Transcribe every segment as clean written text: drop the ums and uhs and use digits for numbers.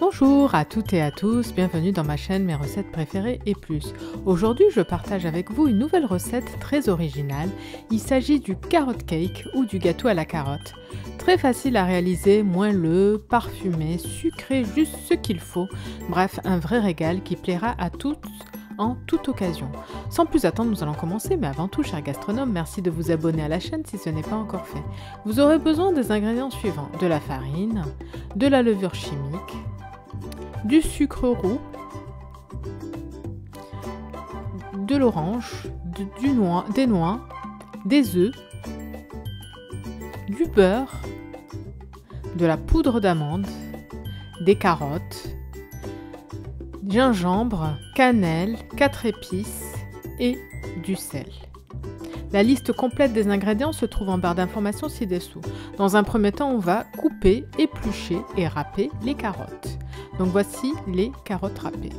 Bonjour à toutes et à tous, bienvenue dans ma chaîne Mes recettes préférées et plus. Aujourd'hui, je partage avec vous une nouvelle recette très originale. Il s'agit du carrot cake ou du gâteau à la carotte. Très facile à réaliser, moelleux, parfumé, sucré, juste ce qu'il faut. Bref, un vrai régal qui plaira à tous en toute occasion. Sans plus attendre, nous allons commencer, mais avant tout, chers gastronomes, merci de vous abonner à la chaîne si ce n'est pas encore fait. Vous aurez besoin des ingrédients suivants: de la farine, de la levure chimique, du sucre roux, de l'orange, des noix, des œufs, du beurre, de la poudre d'amande, des carottes, gingembre, cannelle, 4 épices et du sel. La liste complète des ingrédients se trouve en barre d'informations ci-dessous. Dans un premier temps, on va couper, éplucher et râper les carottes. Donc voici les carottes râpées.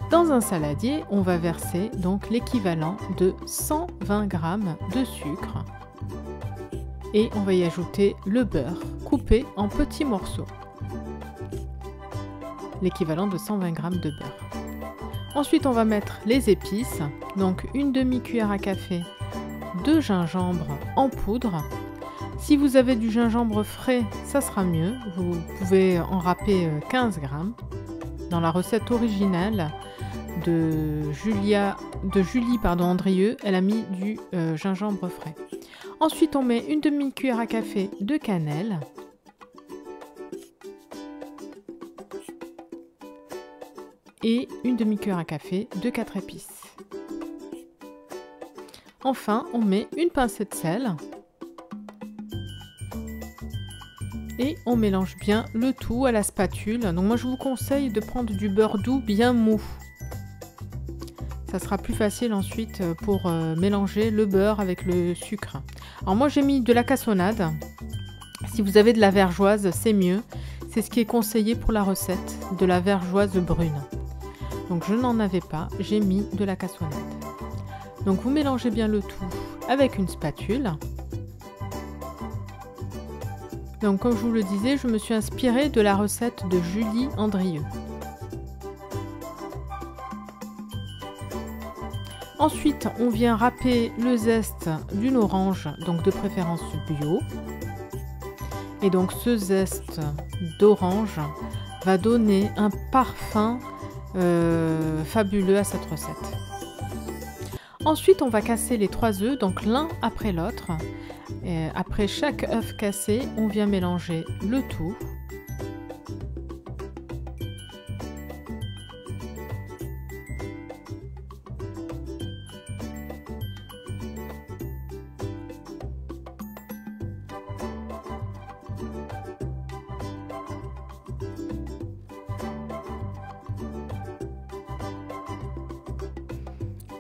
Dans un saladier, on va verser donc l'équivalent de 120 g de sucre et on va y ajouter le beurre coupé en petits morceaux. L'équivalent de 120 g de beurre. Ensuite, on va mettre les épices, donc une demi-cuillère à café de gingembre en poudre. Si vous avez du gingembre frais, ça sera mieux. Vous pouvez en râper 15 g. Dans la recette originale de Julie Andrieux, elle a mis du gingembre frais. Ensuite, on met une demi-cuillère à café de cannelle. Et une demi-cuillère à café de 4 épices. Enfin, on met une pincée de sel. Et on mélange bien le tout à la spatule. Donc moi je vous conseille de prendre du beurre doux bien mou. Ça sera plus facile ensuite pour mélanger le beurre avec le sucre. Alors moi j'ai mis de la cassonade. Si vous avez de la vergeoise, c'est mieux. C'est ce qui est conseillé pour la recette, de la vergeoise brune. Donc je n'en avais pas, j'ai mis de la cassonade. Donc vous mélangez bien le tout avec une spatule. Donc comme je vous le disais, je me suis inspirée de la recette de Julie Andrieux. Ensuite, on vient râper le zeste d'une orange, donc de préférence bio. Et donc ce zeste d'orange va donner un parfum fabuleux à cette recette. Ensuite, on va casser les 3 œufs, donc l'un après l'autre. Après chaque œuf cassé, on vient mélanger le tout.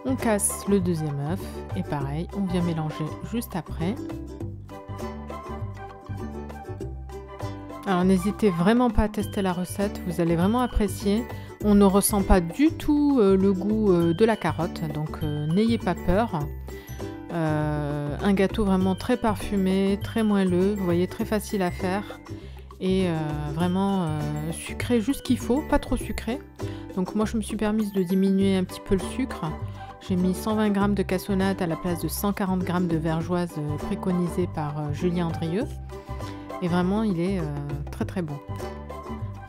On casse le deuxième œuf et pareil, on vient mélanger juste après. Alors n'hésitez vraiment pas à tester la recette, vous allez vraiment apprécier. On ne ressent pas du tout le goût de la carotte, donc n'ayez pas peur. Un gâteau vraiment très parfumé, très moelleux, vous voyez, très facile à faire. Et vraiment sucré juste qu'il faut, pas trop sucré. Donc moi je me suis permise de diminuer un petit peu le sucre. J'ai mis 120 g de cassonade à la place de 140 g de vergeoise préconisée par Julie Andrieux. Et vraiment, il est très très bon.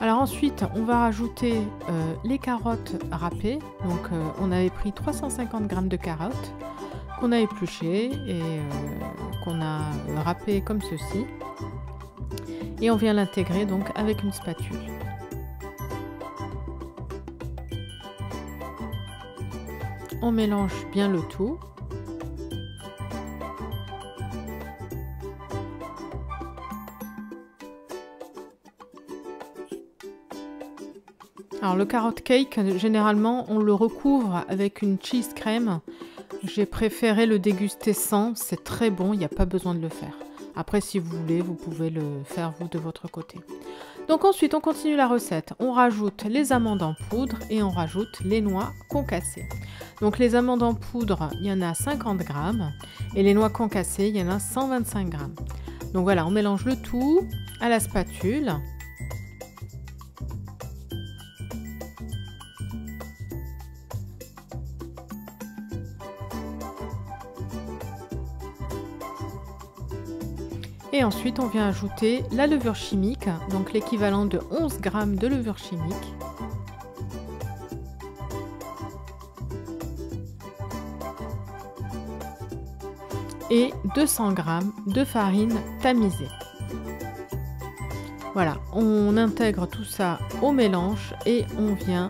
Alors ensuite, on va rajouter les carottes râpées. Donc on avait pris 350 g de carottes qu'on a épluchées et qu'on a râpées comme ceci. Et on vient l'intégrer donc avec une spatule. On mélange bien le tout. Alors le carrot cake, généralement on le recouvre avec une cheese crème. J'ai préféré le déguster sans, c'est très bon, il n'y a pas besoin de le faire. Après si vous voulez, vous pouvez le faire vous de votre côté. Donc ensuite on continue la recette, on rajoute les amandes en poudre et on rajoute les noix concassées. Donc les amandes en poudre, il y en a 50 g et les noix concassées, il y en a 125 g. Donc voilà, on mélange le tout à la spatule. Et ensuite, on vient ajouter la levure chimique, donc l'équivalent de 11 g de levure chimique. Et 200 g de farine tamisée. Voilà, on intègre tout ça au mélange et on vient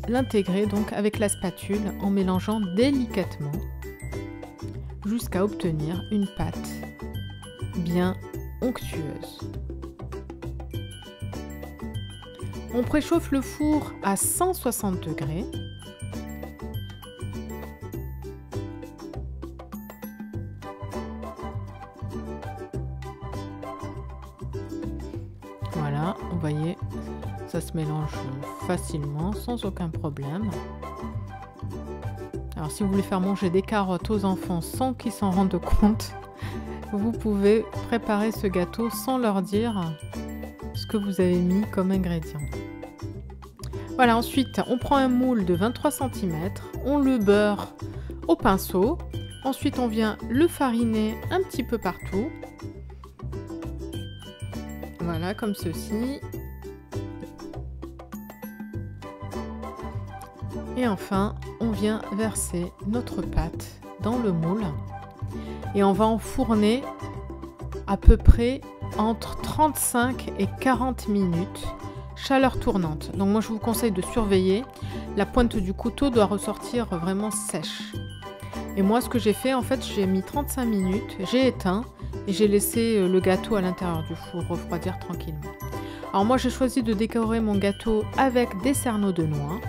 l'intégrer donc avec la spatule en mélangeant délicatement jusqu'à obtenir une pâte bien onctueuse. On préchauffe le four à 160 degrés. Voilà, vous voyez, ça se mélange facilement, sans aucun problème. Alors si vous voulez faire manger des carottes aux enfants sans qu'ils s'en rendent compte, vous pouvez préparer ce gâteau sans leur dire ce que vous avez mis comme ingrédient. Voilà, ensuite on prend un moule de 23 cm, on le beurre au pinceau, ensuite on vient le fariner un petit peu partout. Voilà, comme ceci. Et enfin, on vient verser notre pâte dans le moule et on va enfourner à peu près entre 35 et 40 minutes, chaleur tournante. Donc moi je vous conseille de surveiller, la pointe du couteau doit ressortir vraiment sèche. Et moi ce que j'ai fait, en fait j'ai mis 35 minutes, j'ai éteint et j'ai laissé le gâteau à l'intérieur du four refroidir tranquillement. Alors moi j'ai choisi de décorer mon gâteau avec des cerneaux de noix.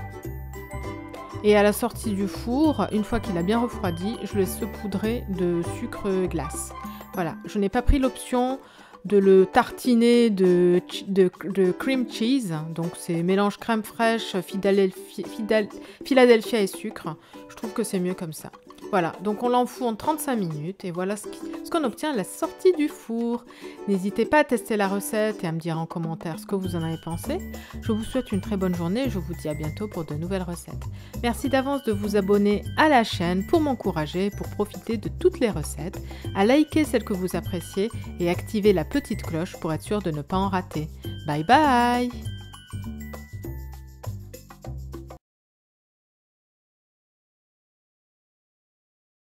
Et à la sortie du four, une fois qu'il a bien refroidi, je le saupoudrai de sucre glace. Voilà, je n'ai pas pris l'option de le tartiner de cream cheese. Donc c'est mélange crème fraîche, Philadelphia et sucre. Je trouve que c'est mieux comme ça. Voilà, donc on l'enfourne en 35 minutes et voilà ce qu'on obtient à la sortie du four. N'hésitez pas à tester la recette et à me dire en commentaire ce que vous en avez pensé. Je vous souhaite une très bonne journée et je vous dis à bientôt pour de nouvelles recettes. Merci d'avance de vous abonner à la chaîne pour m'encourager, pour profiter de toutes les recettes, à liker celles que vous appréciez et activer la petite cloche pour être sûr de ne pas en rater. Bye bye!